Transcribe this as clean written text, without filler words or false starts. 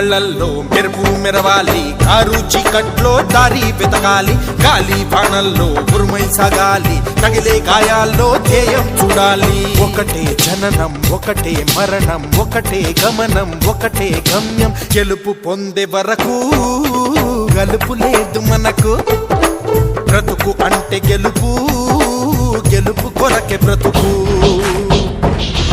కళ్ళల్లో మెరుపు మెరవాలి, కారు చీకట్లో దారి వెతకాలి, గాలి బాణల్లో ఉరుమై సాగాలి, తగిలే గాయాల్లో ధ్యేయం చూడాలి. ఒకటే జననం, ఒకటే మరణం, ఒకటే గమనం, ఒకటే గమ్యం. గెలుపు పొందే వరకు గలుపు లేదు మనకు. బ్రతుకు అంటే గెలుపు, గెలుపు కొరకే బ్రతుకు.